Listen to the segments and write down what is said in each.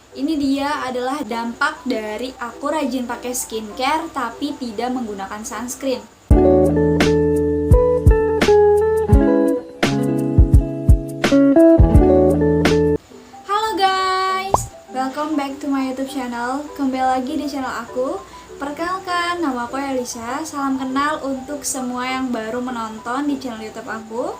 Ini dia adalah dampak dari aku rajin pakai skincare tapi tidak menggunakan sunscreen. Halo guys, welcome back to my YouTube channel. Kembali lagi di channel aku. Perkenalkan, nama aku Elisa. Salam kenal untuk semua yang baru menonton di channel YouTube aku.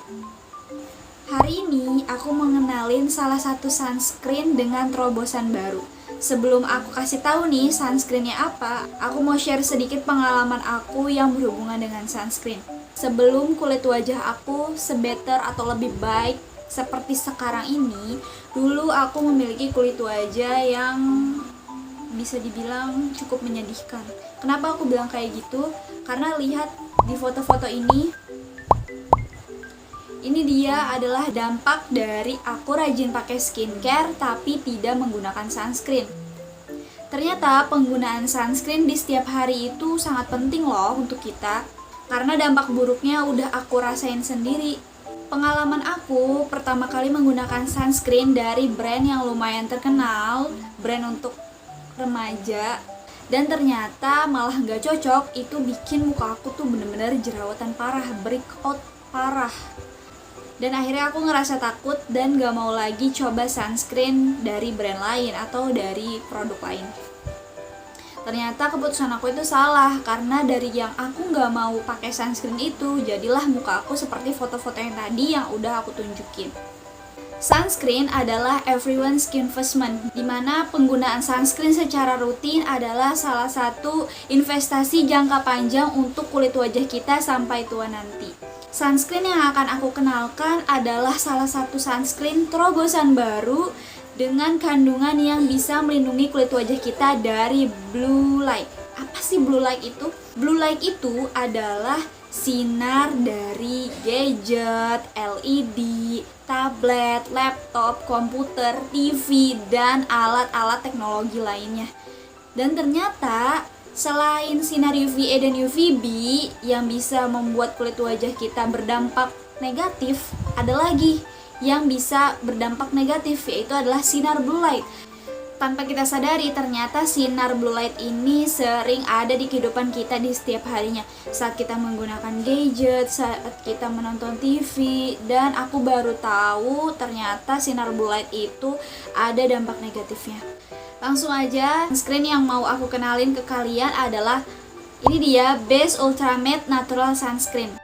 Hari ini aku mengenalin salah satu sunscreen dengan terobosan baru. Sebelum aku kasih tahu nih sunscreennya apa, aku mau share sedikit pengalaman aku yang berhubungan dengan sunscreen. Sebelum kulit wajah aku sebetter atau lebih baik seperti sekarang ini, dulu aku memiliki kulit wajah yang bisa dibilang cukup menyedihkan. Kenapa aku bilang kayak gitu? Karena lihat di foto-foto ini dia adalah dampak dari aku rajin pakai skincare tapi tidak menggunakan sunscreen. Ternyata penggunaan sunscreen di setiap hari itu sangat penting loh untuk kita, karena dampak buruknya udah aku rasain sendiri. Pengalaman aku pertama kali menggunakan sunscreen dari brand yang lumayan terkenal, brand untuk remaja, dan ternyata malah nggak cocok. Itu bikin muka aku tuh bener-bener jerawatan parah, breakout parah. Dan akhirnya aku ngerasa takut dan gak mau lagi coba sunscreen dari brand lain atau dari produk lain. Ternyata keputusan aku itu salah, karena dari yang aku gak mau pakai sunscreen itu, jadilah muka aku seperti foto-foto yang tadi yang udah aku tunjukin. Sunscreen adalah everyone's investment, dimana penggunaan sunscreen secara rutin adalah salah satu investasi jangka panjang untuk kulit wajah kita sampai tua nanti. Sunscreen yang akan aku kenalkan adalah salah satu sunscreen terobosan baru dengan kandungan yang bisa melindungi kulit wajah kita dari blue light. Apa sih blue light itu? Blue light itu adalah sinar dari gadget, LED, tablet, laptop, komputer, TV, dan alat-alat teknologi lainnya. Dan ternyata selain sinar UVA dan UVB yang bisa membuat kulit wajah kita berdampak negatif, ada lagi yang bisa berdampak negatif, yaitu adalah sinar blue light. Tanpa kita sadari, ternyata sinar blue light ini sering ada di kehidupan kita di setiap harinya. Saat kita menggunakan gadget, saat kita menonton TV, dan aku baru tahu ternyata sinar blue light itu ada dampak negatifnya. Langsung aja, sunscreen yang mau aku kenalin ke kalian adalah ini dia, Base Ultramate Natural Sunscreen.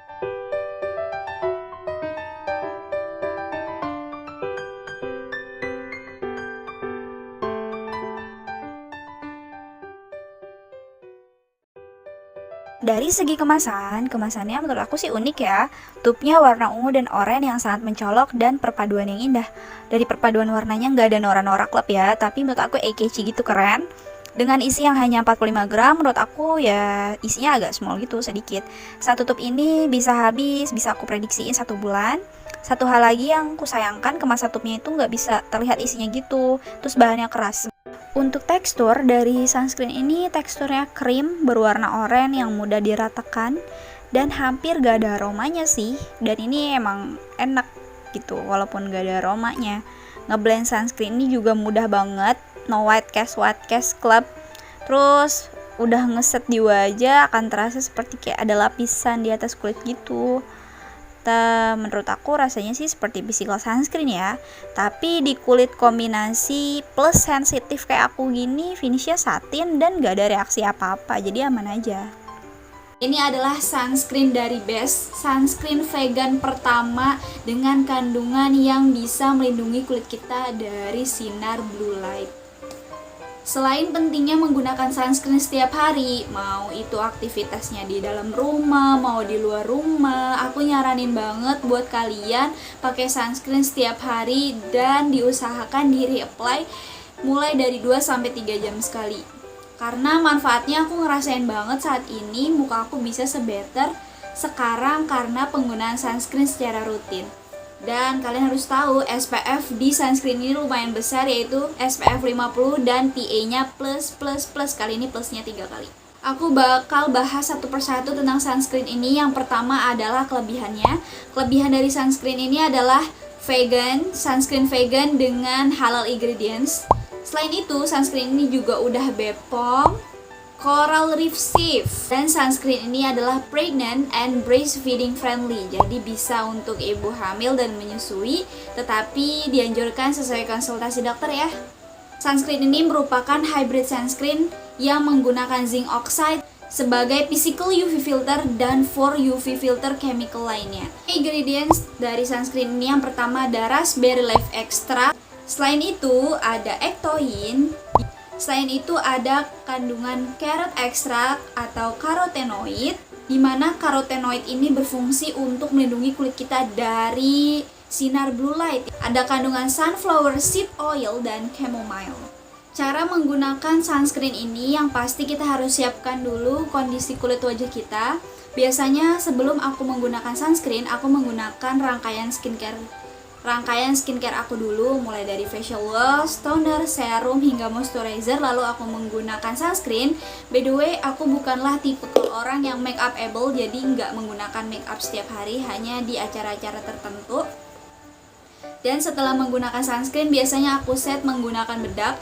Dari segi kemasannya menurut aku sih unik ya. Tubnya warna ungu dan oranye yang sangat mencolok dan perpaduan yang indah. Dari perpaduan warnanya nggak ada norak-norak klep ya, tapi menurut aku eye-catchy gitu, keren. Dengan isi yang hanya 45 gram, menurut aku ya isinya agak small gitu, sedikit. Satu tub ini bisa habis, bisa aku prediksiin 1 bulan. Satu hal lagi yang aku sayangkan, kemasan tubnya itu nggak bisa terlihat isinya gitu, terus bahannya keras. Untuk tekstur dari sunscreen ini, teksturnya krim berwarna oranye yang mudah diratakan dan hampir gak ada aromanya sih. Dan ini emang enak gitu walaupun gak ada aromanya. Ngeblend sunscreen ini juga mudah banget, no white cast club. Terus udah ngeset di wajah akan terasa seperti kayak ada lapisan di atas kulit gitu. Menurut aku rasanya sih seperti physical sunscreen ya, tapi di kulit kombinasi plus sensitif kayak aku gini, finishnya satin dan gak ada reaksi apa-apa, jadi aman aja. Ini adalah sunscreen dari Base, sunscreen vegan pertama dengan kandungan yang bisa melindungi kulit kita dari sinar blue light. Selain pentingnya menggunakan sunscreen setiap hari, mau itu aktivitasnya di dalam rumah, mau di luar rumah, aku nyaranin banget buat kalian pakai sunscreen setiap hari dan diusahakan di reapply mulai dari 2-3 jam sekali. Karena manfaatnya aku ngerasain banget saat ini, muka aku bisa sebetter sekarang karena penggunaan sunscreen secara rutin. Dan kalian harus tahu SPF di sunscreen ini lumayan besar, yaitu SPF 50 dan PA-nya plus. Kali ini plusnya 3 kali. Aku bakal bahas satu persatu tentang sunscreen ini. Yang pertama adalah kelebihannya. Kelebihan dari sunscreen ini adalah vegan, sunscreen vegan dengan halal ingredients. Selain itu, sunscreen ini juga udah BPOM Coral Reef Safe. Dan sunscreen ini adalah pregnant and breastfeeding friendly. Jadi bisa untuk ibu hamil dan menyusui, tetapi dianjurkan sesuai konsultasi dokter ya. Sunscreen ini merupakan hybrid sunscreen yang menggunakan zinc oxide sebagai physical UV filter dan 4 UV filter chemical lainnya. Ingredients dari sunscreen ini yang pertama ada raspberry leaf extract. Selain itu ada ectoin. Selain itu ada kandungan carrot extract atau carotenoid, di mana carotenoid ini berfungsi untuk melindungi kulit kita dari sinar blue light. Ada kandungan sunflower seed oil dan chamomile. Cara menggunakan sunscreen ini yang pasti kita harus siapkan dulu kondisi kulit wajah kita. Biasanya sebelum aku menggunakan sunscreen, aku menggunakan rangkaian skincare aku dulu, mulai dari facial wash, toner, serum, hingga moisturizer, lalu aku menggunakan sunscreen. By the way, aku bukanlah tipe orang yang make up able, jadi nggak menggunakan make up setiap hari, hanya di acara-acara tertentu. Dan setelah menggunakan sunscreen, biasanya aku set menggunakan bedak.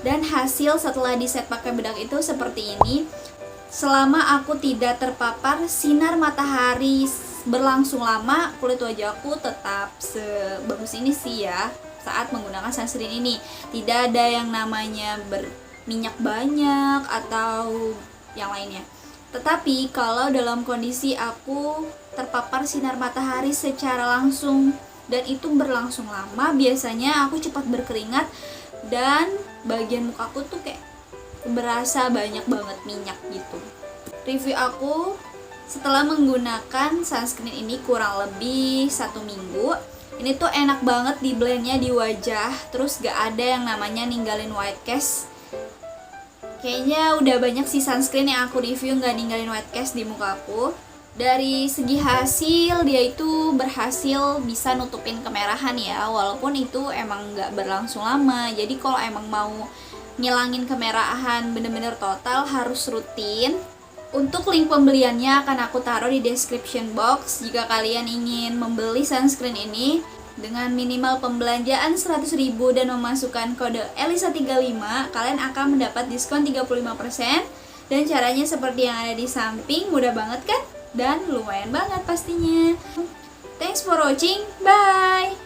Dan hasil setelah di set pakai bedak itu seperti ini. Selama aku tidak terpapar sinar matahari berlangsung lama, kulit wajahku tetap sebagus ini sih ya saat menggunakan sunscreen ini. Tidak ada yang namanya berminyak banyak atau yang lainnya. Tetapi kalau dalam kondisi aku terpapar sinar matahari secara langsung dan itu berlangsung lama, biasanya aku cepat berkeringat dan bagian mukaku tuh kayak berasa banyak banget minyak gitu. Review aku setelah menggunakan sunscreen ini kurang lebih 1 minggu. Ini tuh enak banget di blendnya di wajah, terus gak ada yang namanya ninggalin white cast. Kayaknya udah banyak sih sunscreen yang aku review gak ninggalin white cast di mukaku. Dari segi hasil, dia itu berhasil bisa nutupin kemerahan ya, walaupun itu emang gak berlangsung lama. Jadi kalau emang mau ngilangin kemerahan bener-bener total harus rutin. Untuk link pembeliannya akan aku taruh di description box. Jika kalian ingin membeli sunscreen ini dengan minimal pembelanjaan 100.000 dan memasukkan kode ELISA35, kalian akan mendapat diskon 35%. Dan caranya seperti yang ada di samping, mudah banget kan? Dan lumayan banget pastinya. Thanks for watching, bye!